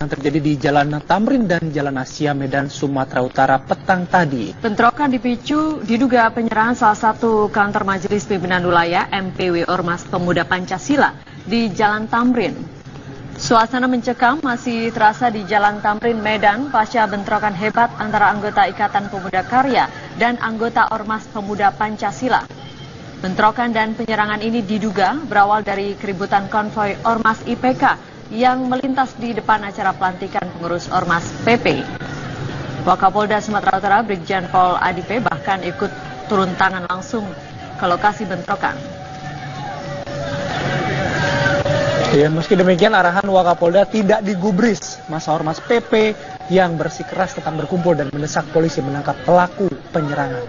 yang terjadi di Jalan Tamrin dan Jalan Asia Medan, Sumatera Utara petang tadi. Bentrokan dipicu diduga penyerahan salah satu kantor Majelis Pimpinan Wilayah MPW Ormas Pemuda Pancasila di Jalan Tamrin. Suasana mencekam masih terasa di Jalan Tamrin Medan pasca bentrokan hebat antara anggota Ikatan Pemuda Karya dan anggota Ormas Pemuda Pancasila. Bentrokan dan penyerangan ini diduga berawal dari keributan konvoi Ormas IPK yang melintas di depan acara pelantikan pengurus Ormas PP. Wakapolda Sumatera Utara Brigjen Pol Adipe bahkan ikut turun tangan langsung ke lokasi bentrokan. Ya, meski demikian arahan Wakapolda tidak digubris. Masa Ormas PP yang bersikeras tetap berkumpul dan mendesak polisi menangkap pelaku penyerangan.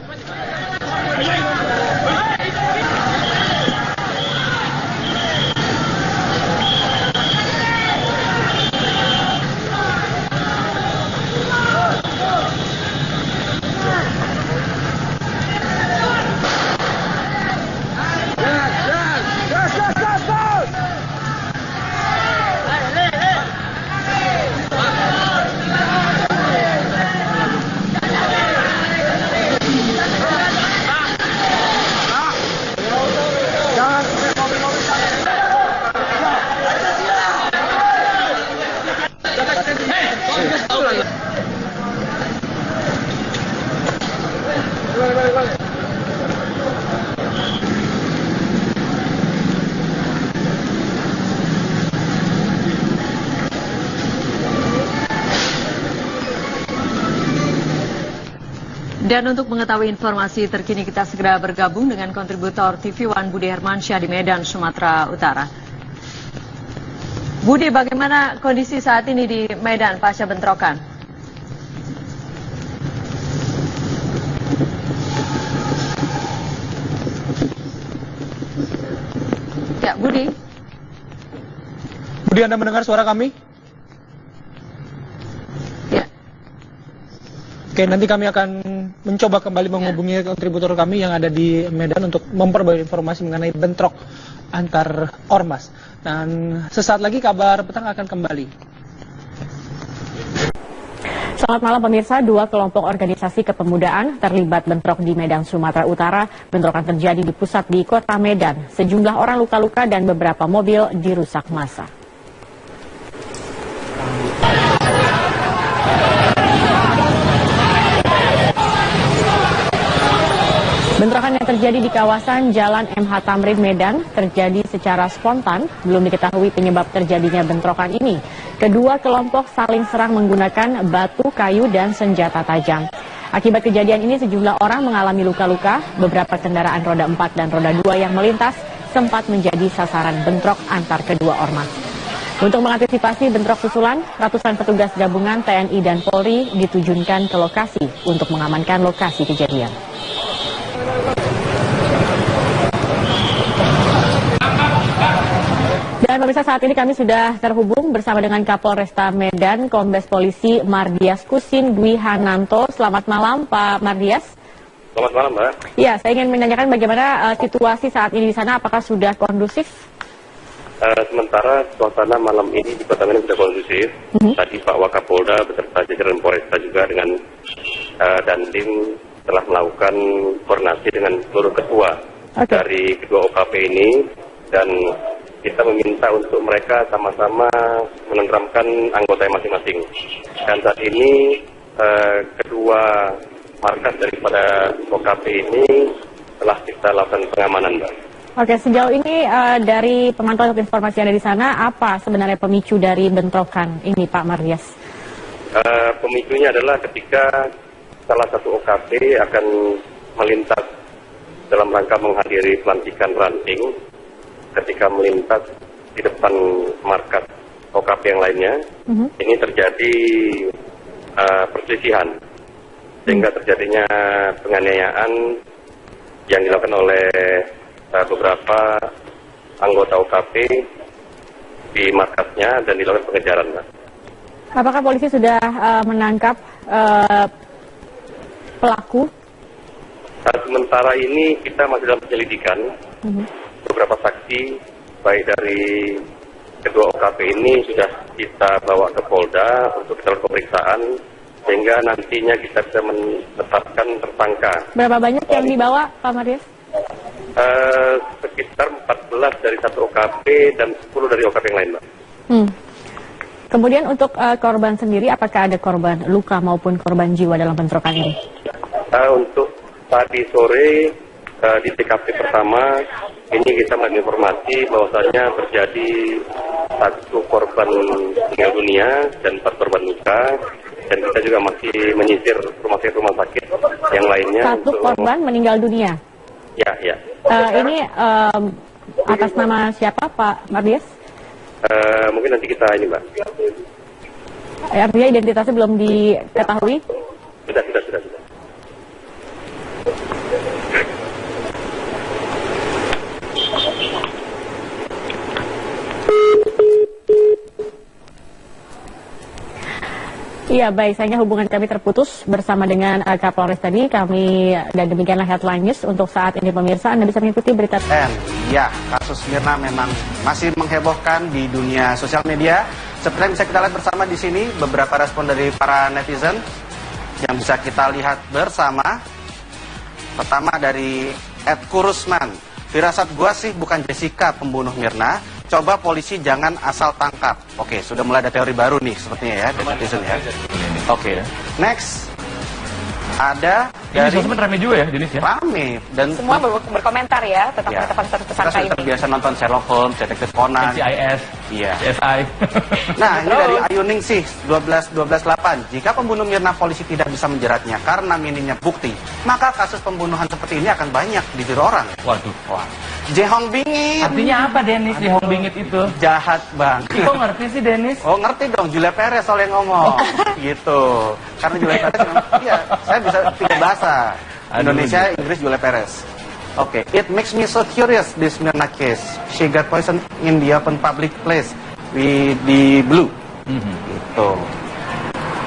Dan untuk mengetahui informasi terkini kita segera bergabung dengan kontributor TV One Budi Hermansyah di Medan, Sumatera Utara. Budi, bagaimana kondisi saat ini di Medan pasca bentrokan? Ya, Budi. Budi, Anda mendengar suara kami? Ya. Oke, nanti kami akan mencoba kembali menghubungi kontributor kami yang ada di Medan untuk memperbarui informasi mengenai bentrok antar ormas. Dan sesaat lagi kabar petang akan kembali. Selamat malam pemirsa, dua kelompok organisasi kepemudaan terlibat bentrok di Medan, Sumatera Utara. Bentrokan terjadi di pusat di kota Medan. Sejumlah orang luka-luka dan beberapa mobil dirusak massa. Bentrokan yang terjadi di kawasan Jalan MH Tamrin Medan terjadi secara spontan, belum diketahui penyebab terjadinya bentrokan ini. Kedua kelompok saling serang menggunakan batu, kayu, dan senjata tajam. Akibat kejadian ini sejumlah orang mengalami luka-luka, beberapa kendaraan roda 4 dan roda 2 yang melintas sempat menjadi sasaran bentrok antar kedua ormas. Untuk mengantisipasi bentrok susulan, ratusan petugas gabungan TNI dan Polri diterjunkan ke lokasi untuk mengamankan lokasi kejadian. Dan pemirsa, saat ini kami sudah terhubung bersama dengan Kapolresta Medan, Kombes Polisi Mardias Kusin Dwi Hananto. Selamat malam, Pak Mardias. Selamat malam, Mbak. Ya, saya ingin menanyakan bagaimana situasi saat ini di sana, apakah sudah kondusif? Sementara suasana malam ini di Kota Medan sudah kondusif. Tadi Pak Wakapolda beserta jajaran Polresta juga dengan Dandim telah melakukan koordinasi dengan seluruh ketua dari kedua OKP ini, dan kita meminta untuk mereka sama-sama menenggelamkan anggota masing-masing. Dan saat ini kedua markas daripada OKP ini telah kita lakukan pengamanan, Mbak. Oke, sejauh ini dari pemantauan informasi yang ada di sana, apa sebenarnya pemicu dari bentrokan ini, Pak Mardias? Pemicunya adalah ketika salah satu OKP akan melintas dalam rangka menghadiri pelantikan ranting. Ketika melintas di depan markas OKP yang lainnya, ini terjadi perselisihan, sehingga terjadinya penganiayaan yang dilakukan oleh beberapa anggota OKP di markasnya dan dilakukan pengejaran, Mbak. Apakah polisi sudah menangkap pelaku? Sementara ini kita masih dalam penyelidikan. Beberapa saksi, baik dari kedua OKP ini sudah kita bawa ke Polda untuk kita pemeriksaan, sehingga nantinya kita bisa menetapkan tersangka. Berapa banyak yang dibawa, Pak Marius? Sekitar 14 dari satu OKP dan 10 dari OKP yang lain, Mbak. Kemudian untuk korban sendiri, apakah ada korban luka maupun korban jiwa dalam bentrokan ini? Untuk tadi sore di TKP pertama, ini kita mendapat informasi bahwasanya terjadi satu korban meninggal dunia dan 4 korban luka, dan kita juga masih menyisir rumah sakit yang lainnya. Satu korban meninggal dunia? Ya. Ini atas nama siapa, Pak Marius? Mungkin nanti kita ini, Mbak. Artinya identitasnya belum diketahui? Sudah. Iya, baik. Sayangnya hubungan kami terputus bersama dengan Kapolres tadi. Dan demikianlah headline news untuk saat ini, pemirsa. Anda bisa mengikuti berita. Ya, kasus Mirna memang masih menghebohkan di dunia sosial media. Seperti yang bisa kita lihat bersama di sini, beberapa respon dari para netizen yang bisa kita lihat bersama. Pertama dari Ed Kurusman. Firasat gua sih bukan Jessica pembunuh Mirna. Coba polisi jangan asal tangkap. Oke, sudah mulai ada teori baru nih sepertinya ya dari netizen ya. Oke. Next. Ada ini dari sosmed rame juga ya, Denis ya? Rame dan semua berkomentar ya tentang penetapan status tersangka ini. Kita terbiasa nonton Sherlock Holmes, Detektif Conan, CIS, iya. CSI. Nah, ini dari Ayuningsih 12.8. Jika pembunuh Mirna polisi tidak bisa menjeratnya karena minimnya bukti, maka kasus pembunuhan seperti ini akan banyak ditiru orang. Waduh. Wah. Jehong Bingit. Artinya apa, Denis, Jehong Bingit itu? Jahat bang. Kok ngerti sih, Denis? Oh ngerti dong, Julia Perez soalnya ngomong. Gitu. Karena Julia Perez memang, iya, saya bisa 3 bahasa. Indonesia, Inggris, Julia Perez. Oke, it makes me so curious this Mirna case. She got poisoned in the open public place with the blue. Gitu.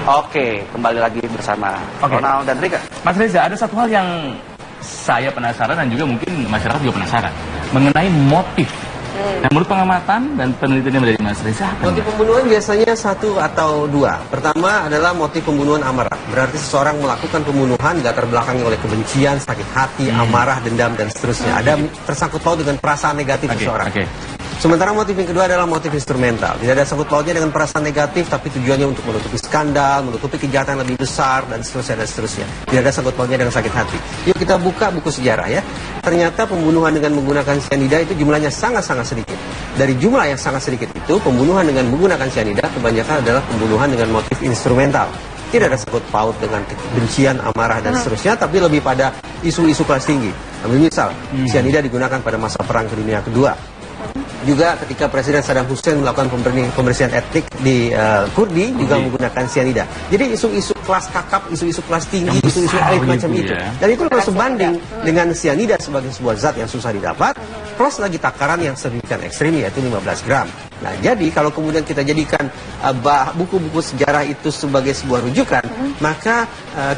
Oke, kembali lagi bersama Ronald dan Rika. Mas Reza, ada satu hal yang saya penasaran dan juga mungkin masyarakat juga penasaran mengenai motif. Nah, menurut pengamatan dan penelitian dari Mas Reza, motif pembunuhan biasanya 1 atau 2. Pertama adalah motif pembunuhan amarah. Berarti seseorang melakukan pembunuhan latar belakangi oleh kebencian, sakit hati, amarah, dendam, dan seterusnya. Ada tersangkut paut dengan perasaan negatif seseorang. Sementara motif yang kedua adalah motif instrumental. Tidak ada sangkut pautnya dengan perasaan negatif, tapi tujuannya untuk menutupi skandal, menutupi kejahatan yang lebih besar, dan seterusnya. Tidak ada sangkut pautnya dengan sakit hati. Yuk kita buka buku sejarah ya. Ternyata pembunuhan dengan menggunakan cyanida itu jumlahnya sangat-sangat sedikit. Dari jumlah yang sangat sedikit itu, pembunuhan dengan menggunakan cyanida kebanyakan adalah pembunuhan dengan motif instrumental. Tidak ada sangkut paut dengan kebencian, amarah, dan seterusnya, tapi lebih pada isu-isu kelas tinggi. Ambil misal, cyanida digunakan pada masa Perang Dunia Kedua. Juga ketika Presiden Saddam Hussein melakukan pembersihan etnik di Kurdi juga menggunakan cyanida. Jadi isu-isu kelas kakap, isu-isu kelas tinggi, isu-isu elit macam itu. Dan itu harus sebanding dengan cyanida sebagai sebuah zat yang susah didapat, plus lagi takaran yang sedemikian ekstrim yaitu 15 gram. Nah, jadi kalau kemudian kita jadikan buku-buku sejarah itu sebagai sebuah rujukan, maka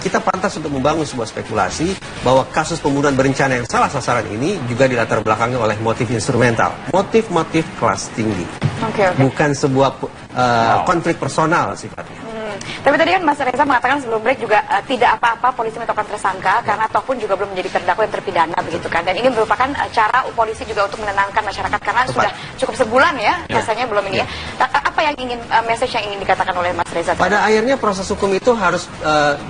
kita pantas untuk membangun sebuah spekulasi bahwa kasus pembunuhan berencana yang salah sasaran ini juga dilatar belakangi oleh motif instrumental, motif kelas tinggi, bukan sebuah konflik personal sifatnya. Tapi tadi kan Mas Reza mengatakan sebelum break juga tidak apa-apa polisi menetapkan tersangka karena toh pun juga belum menjadi terdakwa yang terpidana begitu kan. Dan ini merupakan cara polisi juga untuk menenangkan masyarakat karena sudah cukup sebulan ya rasanya belum ini ya. Apa yang ingin message yang ingin dikatakan oleh Mas Reza? Pada akhirnya proses hukum itu harus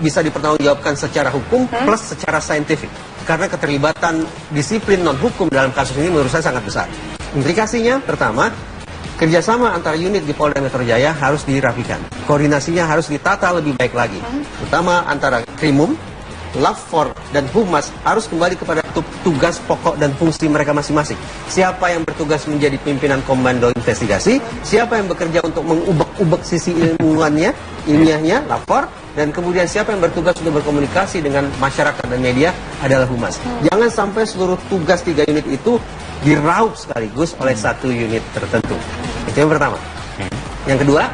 bisa dipertanggungjawabkan secara hukum plus secara saintifik. Karena keterlibatan disiplin non-hukum dalam kasus ini menurut saya sangat besar. Implikasinya pertama, kerjasama antara unit di Polda Metro Jaya harus dirapikan. Koordinasinya harus ditata lebih baik lagi. Terutama antara Krimum, Lapfor, dan Humas harus kembali kepada tugas pokok dan fungsi mereka masing-masing. Siapa yang bertugas menjadi pimpinan komando investigasi, siapa yang bekerja untuk mengubek-ubek sisi ilmiahnya, Lapfor, dan kemudian siapa yang bertugas untuk berkomunikasi dengan masyarakat dan media adalah Humas. Jangan sampai seluruh tugas 3 unit itu diraup sekaligus oleh satu unit tertentu. Itu yang pertama. Yang kedua,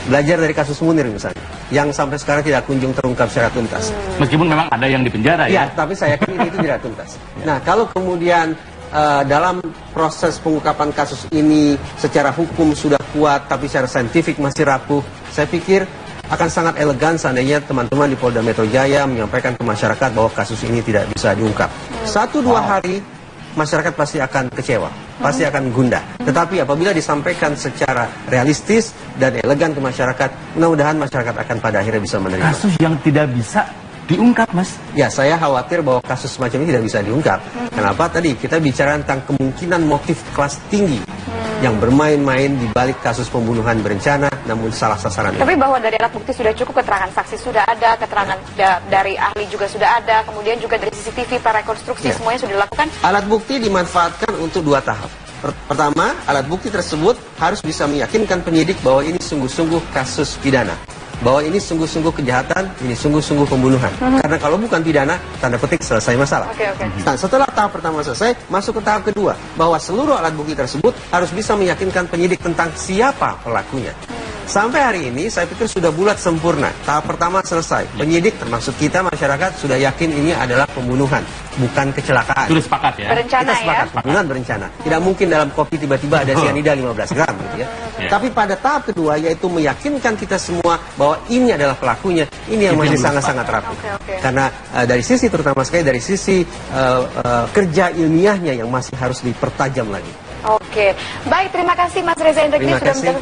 belajar dari kasus Munir misalnya, yang sampai sekarang tidak kunjung terungkap secara tuntas. Meskipun memang ada yang dipenjara ya. Ya, tapi saya yakin itu tidak tuntas. Nah, kalau kemudian dalam proses pengungkapan kasus ini secara hukum sudah kuat, tapi secara saintifik masih rapuh, saya pikir akan sangat elegan seandainya teman-teman di Polda Metro Jaya menyampaikan ke masyarakat bahwa kasus ini tidak bisa diungkap. 1-2 hari masyarakat pasti akan kecewa, pasti akan gundah. Tetapi apabila disampaikan secara realistis dan elegan ke masyarakat, mudah-mudahan masyarakat akan pada akhirnya bisa menerima. Kasus yang tidak bisa diungkap, Mas? Ya, saya khawatir bahwa kasus semacam ini tidak bisa diungkap. Kenapa? Tadi kita bicara tentang kemungkinan motif kelas tinggi yang bermain-main di balik kasus pembunuhan berencana namun salah sasaran. Tapi bahwa dari alat bukti sudah cukup, keterangan saksi sudah ada, keterangan dari ahli juga sudah ada, kemudian juga dari CCTV, rekonstruksi, semuanya sudah dilakukan. Alat bukti dimanfaatkan untuk 2 tahap. Pertama, alat bukti tersebut harus bisa meyakinkan penyidik bahwa ini sungguh-sungguh kasus pidana, bahwa ini sungguh-sungguh kejahatan, ini sungguh-sungguh pembunuhan. Karena kalau bukan pidana, tanda petik selesai masalah. Nah, setelah tahap pertama selesai, masuk ke tahap kedua, bahwa seluruh alat bukti tersebut harus bisa meyakinkan penyidik tentang siapa pelakunya. Sampai hari ini, saya pikir sudah bulat sempurna. Tahap pertama selesai. Penyidik, termasuk kita masyarakat, sudah yakin ini adalah pembunuhan, bukan kecelakaan. Sudah sepakat ya? Berencana Kita sepakat, ya? pembunuhan berencana. Tidak mungkin dalam kopi tiba-tiba ada cyanida 15 gram gitu ya. Tapi pada tahap kedua, yaitu meyakinkan kita semua bahwa ini adalah pelakunya, ini yang masih sangat-sangat rapuh. Karena dari sisi, terutama sekali dari sisi kerja ilmiahnya yang masih harus dipertajam lagi. Oke, baik, terima kasih Mas Reza Indra sudah